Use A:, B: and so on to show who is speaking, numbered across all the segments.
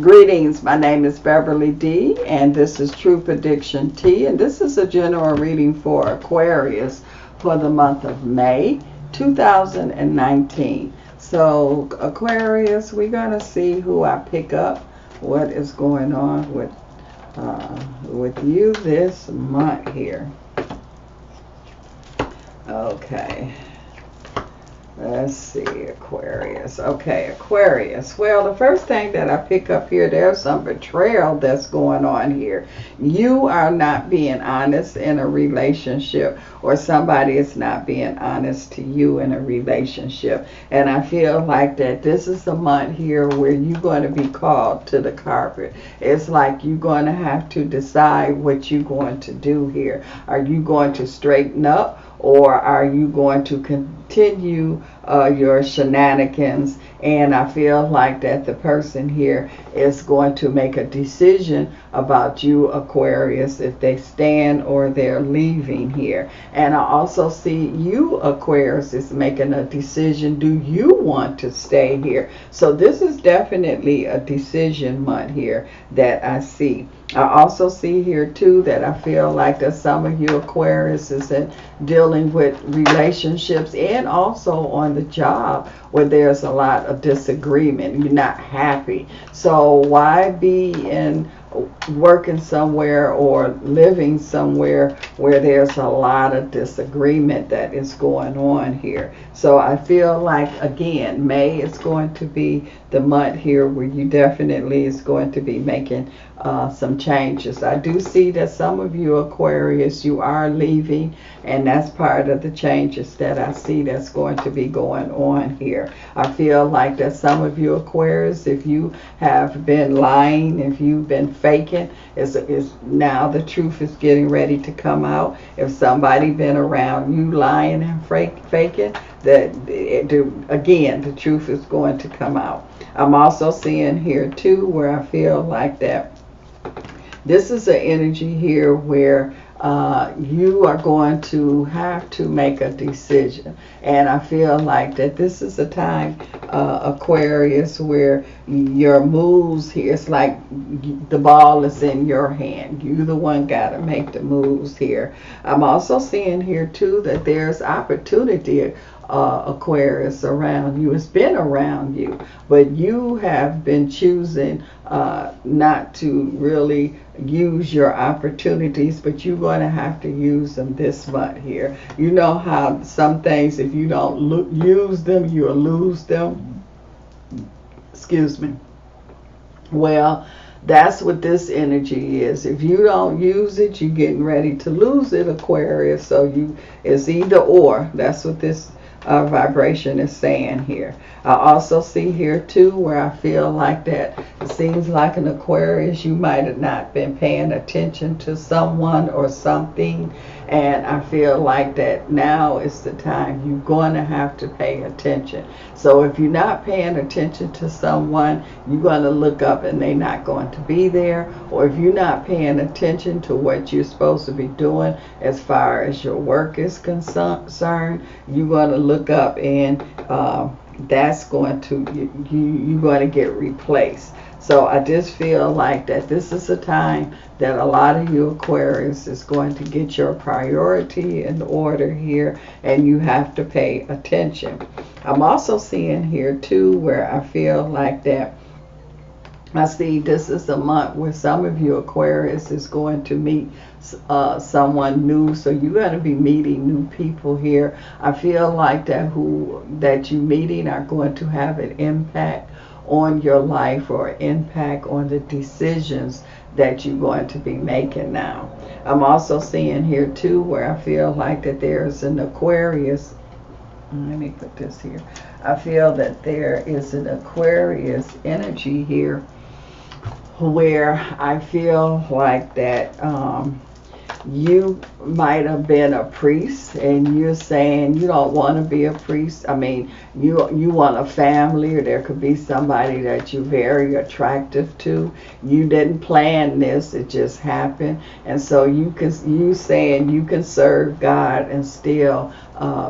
A: Greetings, my name is Beverly D, and this is True Prediction T, and this is a general reading for Aquarius for the month of May 2019. So, Aquarius, we're going to see who I pick up, what is going on with you this month here. Okay. Let's see, Aquarius. Okay, Aquarius. Well, the first thing that I pick up here, there's some betrayal that's going on here. You are not being honest in a relationship, or somebody is not being honest to you in a relationship. And I feel like that this is the month here where you're going to be called to the carpet. It's like you're going to have to decide what you're going to do here. Are you going to straighten up? Or are you going to continue your shenanigans? And I feel like that the person here is going to make a decision about you, Aquarius, if they stand or they're leaving here. And I also see you, Aquarius, is making a decision. Do you want to stay here? So this is definitely a decision month here that I see. I also see here too that I feel like that some of you Aquarius is dealing with relationships and also on the job where there's a lot of disagreement. You're not happy. So why be in working somewhere or living somewhere where there's a lot of disagreement that is going on here? So I feel like, again, May is going to be the month here where you definitely is going to be making some changes. I do see that some of you Aquarius, you are leaving, and that's part of the changes that I see that's going to be going on here. I feel like that some of you Aquarius, if you have been lying, if you've been faking, is now the truth is getting ready to come out. If somebody been around you lying and faking, again, the truth is going to come out. I'm also seeing here too where I feel like that this is an energy here where you are going to have to make a decision. And I feel like that this is a time, Aquarius, where your moves here, it's like the ball is in your hand. You the one got to make the moves here. I'm also seeing here too that there's opportunity, Aquarius, around you. It's been around you, but you have been choosing not to really use your opportunities, but you're going to have to use them this month here. You know how some things, if you don't use them, you'll lose them. Excuse me. Well, that's what this energy is. If you don't use it, you're getting ready to lose it, Aquarius. So it's either or. That's what this vibration is saying here. I also see here too where I feel like that it seems like an Aquarius, you might have not been paying attention to someone or something, and I feel like that now is the time you're going to have to pay attention. So if you're not paying attention to someone, you're going to look up and they're not going to be there. Or if you're not paying attention to what you're supposed to be doing as far as your work is concerned, you're going to look up and that's going to, you're going to get replaced. So I just feel like that this is a time that a lot of you Aquarius is going to get your priority in order here, and you have to pay attention. I'm also seeing here too where I feel like that I see this is a month where some of you Aquarius is going to meet someone new. So you're going to be meeting new people here. I feel like that you meeting are going to have an impact on your life or impact on the decisions that you're going to be making now. I'm also seeing here too where I feel like that there's an Aquarius. Let me put this here. I feel that there is an Aquarius energy here where I feel like that you might have been a priest and you're saying you don't want to be a priest. I mean, you want a family, or there could be somebody that you're very attractive to. You didn't plan this, it just happened. And so you saying you can serve God and still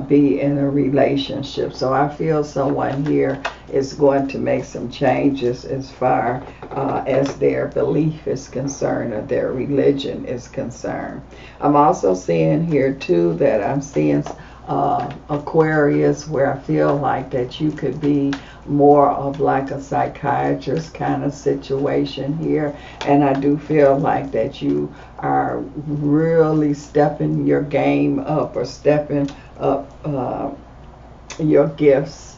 A: be in a relationship. So I feel someone here is going to make some changes as far as their belief is concerned, or their religion is concerned. I'm also seeing here too that I'm seeing Aquarius, where I feel like that you could be more of like a psychiatrist kind of situation here. And I do feel like that you are really stepping your game up, or stepping up your gifts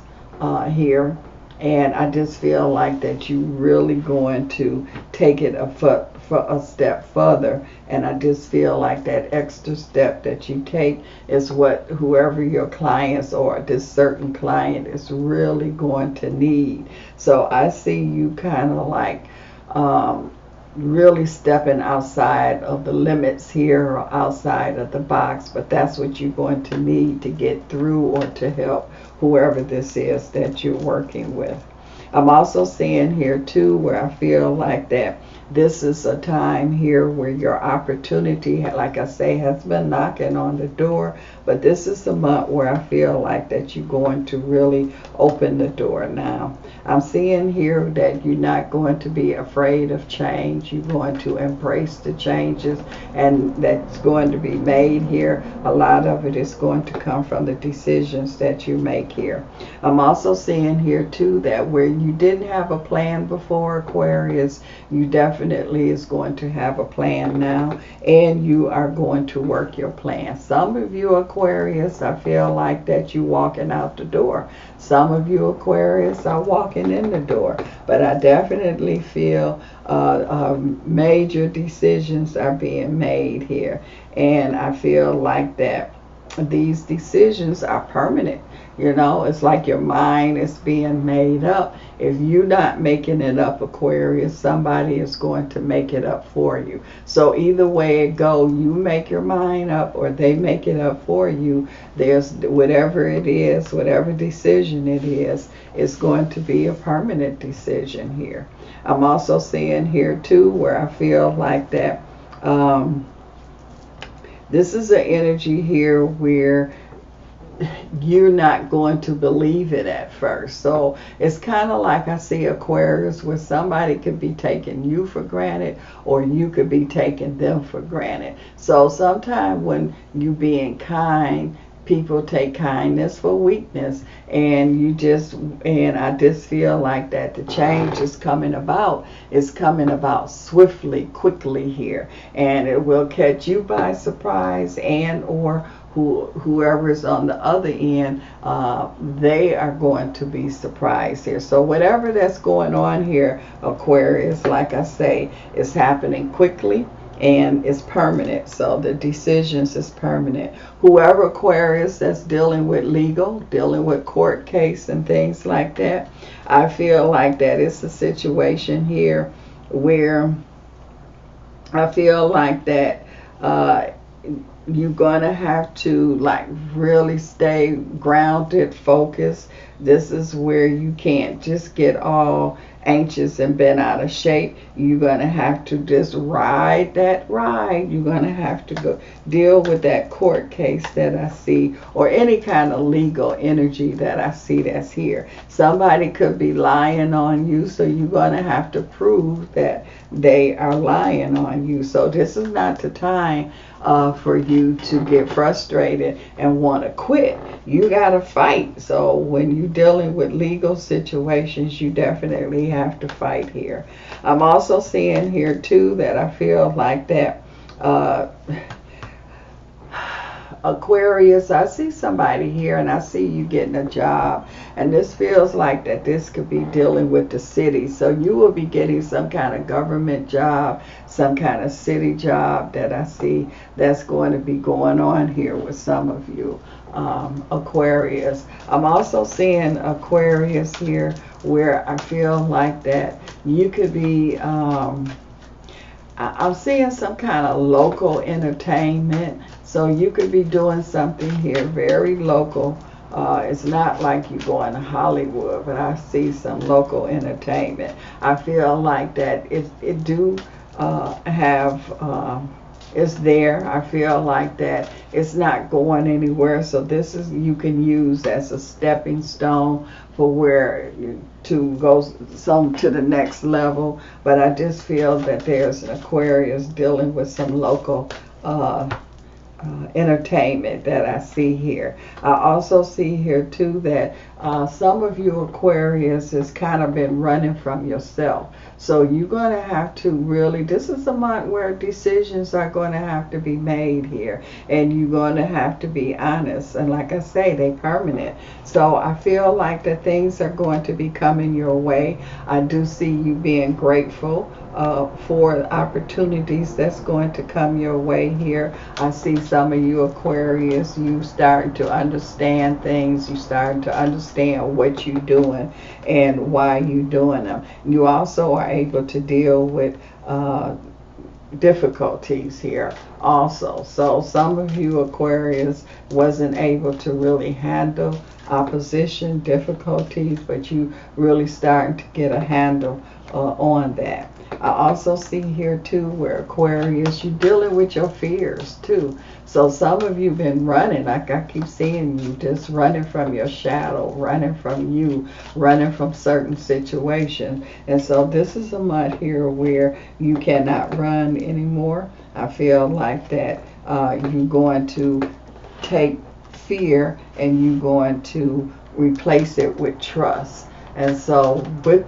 A: here. And I just feel like that you really going to take it for a step further. And I just feel like that extra step that you take is what whoever your clients, or this certain client, is really going to need. So I see you kind of like really stepping outside of the limits here, or outside of the box. But that's what you're going to need to get through, or to help whoever this is that you're working with. I'm also seeing here too where I feel like that this is a time here where your opportunity, like I say, has been knocking on the door. But this is the month where I feel like that you're going to really open the door now. I'm seeing here that you're not going to be afraid of change. You're going to embrace the changes, and that's going to be made here. A lot of it is going to come from the decisions that you make here. I'm also seeing here too that where you didn't have a plan before, Aquarius, you definitely is going to have a plan now, and you are going to work your plan. Some of you Aquarius, I feel like that you walking out the door. Some of you Aquarius are walking in the door. But I definitely feel major decisions are being made here. And I feel like that these decisions are permanent. You know, it's like your mind is being made up. If you're not making it up, Aquarius, somebody is going to make it up for you. So either way it go, you make your mind up, or they make it up for you. There's whatever it is, whatever decision it is, it's going to be a permanent decision here. I'm also seeing here too where I feel like that this is an energy here where you're not going to believe it at first. So it's kind of like I see Aquarius where somebody could be taking you for granted, or you could be taking them for granted. So sometimes when you being kind, people take kindness for weakness, and I just feel like that the change is coming about swiftly, quickly here, and it will catch you by surprise, and or whoever is on the other end, they are going to be surprised here. So whatever that's going on here, Aquarius, like I say, is happening quickly, and it's permanent. So the decisions is permanent. Whoever Aquarius that's dealing with legal, dealing with court case and things like that, I feel like that it's a situation here where I feel like that you're gonna have to like really stay grounded, focused. This is where you can't just get all anxious and bent out of shape. You're gonna have to just ride that ride. You're gonna have to go deal with that court case that I see, or any kind of legal energy that I see that's here. Somebody could be lying on you, so you're gonna have to prove that they are lying on you. So this is not the time for you to get frustrated and want to quit. You got to fight. So when you're dealing with legal situations, you definitely have to fight here. I'm also seeing here too that I feel like that Aquarius, I see somebody here, and I see you getting a job, and this feels like that this could be dealing with the city. So you will be getting some kind of government job, some kind of city job that I see that's going to be going on here with some of you Aquarius. I'm also seeing Aquarius here where I feel like that you could be I'm seeing some kind of local entertainment. So you could be doing something here very local. It's not like you going to Hollywood, but I see some local entertainment. I feel like that it do have it's there. I feel like that it's not going anywhere. So this is, you can use as a stepping stone for where to go some to the next level. But I just feel that there's an Aquarius dealing with some local entertainment that I see here. I also see here too that some of you Aquarius has kind of been running from yourself. So you're going to have to really, this is a month where decisions are going to have to be made here, and you're going to have to be honest. And like I say, they permanent. So I feel like that things are going to be coming your way. I do see you being grateful for opportunities that's going to come your way here. I see some of you Aquarius, you starting to understand things. You starting to understand what you're doing and why you're doing them. You also are able to deal with difficulties here also. So some of you Aquarius wasn't able to really handle opposition, difficulties, but you really starting to get a handle on that. I also see here too where Aquarius, you're dealing with your fears too. So some of you been running, like I keep seeing you just running from your shadow, running from you, running from certain situations. And so this is a month here where you cannot run anymore. I feel like that you're going to take fear and you're going to replace it with trust. And so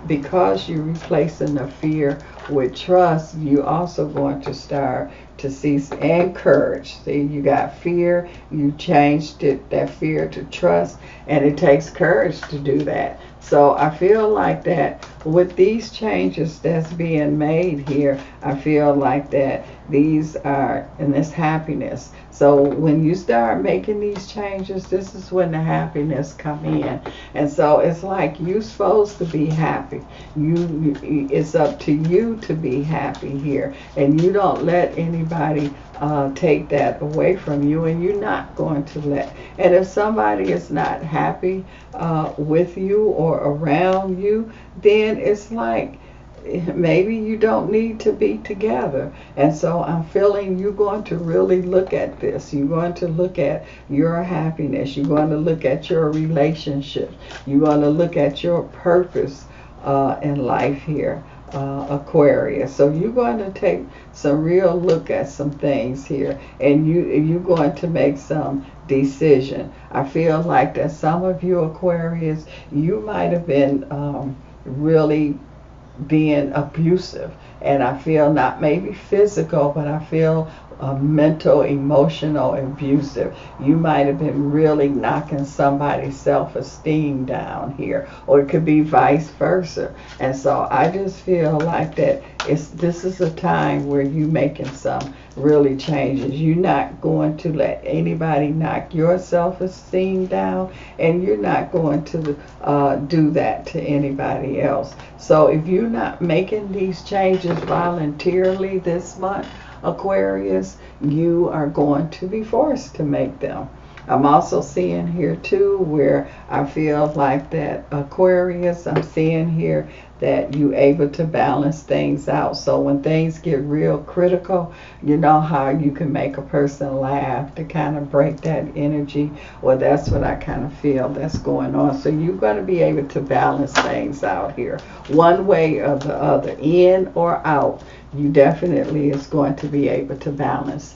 A: because you're replacing the fear with trust, you also going to start to see and courage. See, you got fear, you changed it, that fear to trust, and it takes courage to do that. So I feel like that with these changes that's being made here, I feel like that these are in this happiness. So when you start making these changes, this is when the happiness come in. And so it's like you're supposed to be happy. It's up to you to be happy here, and you don't let anybody take that away from you, and you're not going to let. And if somebody is not happy with you or around you, then it's like maybe you don't need to be together. And so I'm feeling you're going to really look at this. You're going to look at your happiness. You're going to look at your relationship. You're going to look at your purpose in life here, Aquarius. So you're going to take some real look at some things here, and you're going to make some decision. I feel like that some of you Aquarius, you might have been really being abusive, and I feel not maybe physical, but I feel mental, emotional, abusive. You might have been really knocking somebody's self-esteem down here, or it could be vice versa. And so I just feel like that this is a time where you making some really changes. You're not going to let anybody knock your self-esteem down, and you're not going to do that to anybody else. So if you're not making these changes voluntarily this month, Aquarius, you are going to be forced to make them. I'm also seeing here too where I feel like that Aquarius, I'm seeing here that you're able to balance things out. So when things get real critical, you know how you can make a person laugh to kind of break that energy. Well, that's what I kind of feel that's going on. So you're going to be able to balance things out here one way or the other, in or out. You definitely is going to be able to balance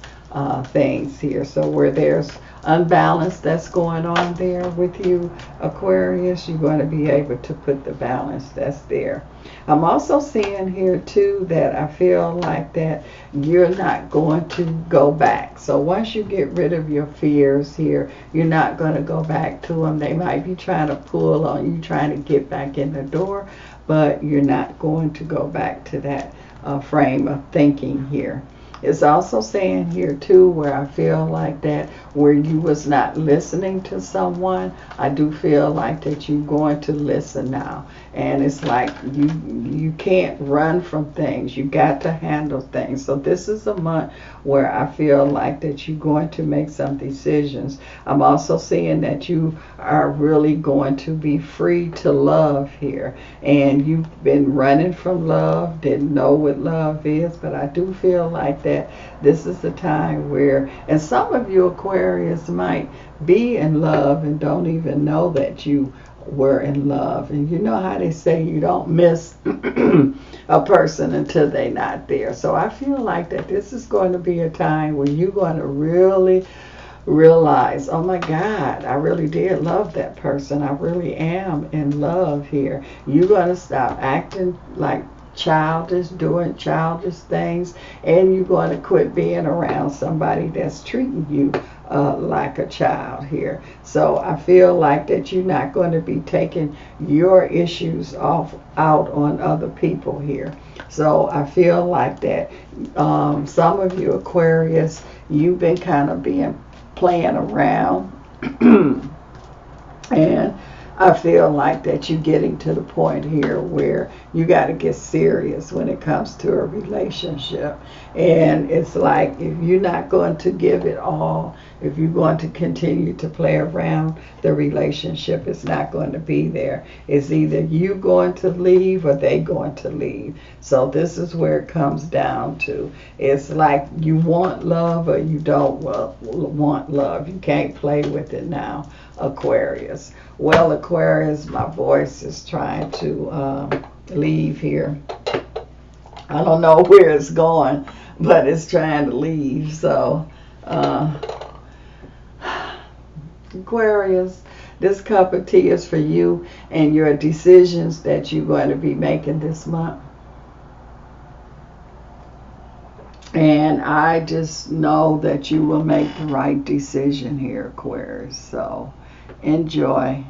A: things here. So where there's unbalance that's going on there with you, Aquarius, you're going to be able to put the balance that's there. I'm also seeing here too that I feel like that you're not going to go back. So once you get rid of your fears here, you're not going to go back to them. They might be trying to pull on you, trying to get back in the door, but you're not going to go back to that frame of thinking here. It's also saying here too where I feel like that where you was not listening to someone, I do feel like that you're going to listen now. And it's like you can't run from things. You got to handle things. So this is a month where I feel like that you're going to make some decisions. I'm also seeing that you are really going to be free to love here. And you've been running from love, didn't know what love is, but I do feel like that this is the time where, and some of you Aquarius might be in love and don't even know that you were in love. And you know how they say you don't miss a person until they're not there. So I feel like that this is going to be a time where you're going to really realize, oh my God, I really did love that person. I really am in love here. You're going to stop acting like childish, doing childish things, and you're going to quit being around somebody that's treating you like a child here. So I feel like that you're not going to be taking your issues out on other people here. So I feel like that some of you Aquarius, you've been kind of being playing around and I feel like that you're getting to the point here where you got to get serious when it comes to a relationship. And it's like if you're not going to give it all, if you're going to continue to play around, the relationship is not going to be there. It's either you going to leave or they going to leave. So this is where it comes down to. It's like you want love or you don't want love. You can't play with it now, Aquarius. Well, Aquarius, my voice is trying to leave here. I don't know where it's going, but it's trying to leave. So, Aquarius, this cup of tea is for you and your decisions that you're going to be making this month. And I just know that you will make the right decision here, Aquarius. So, enjoy.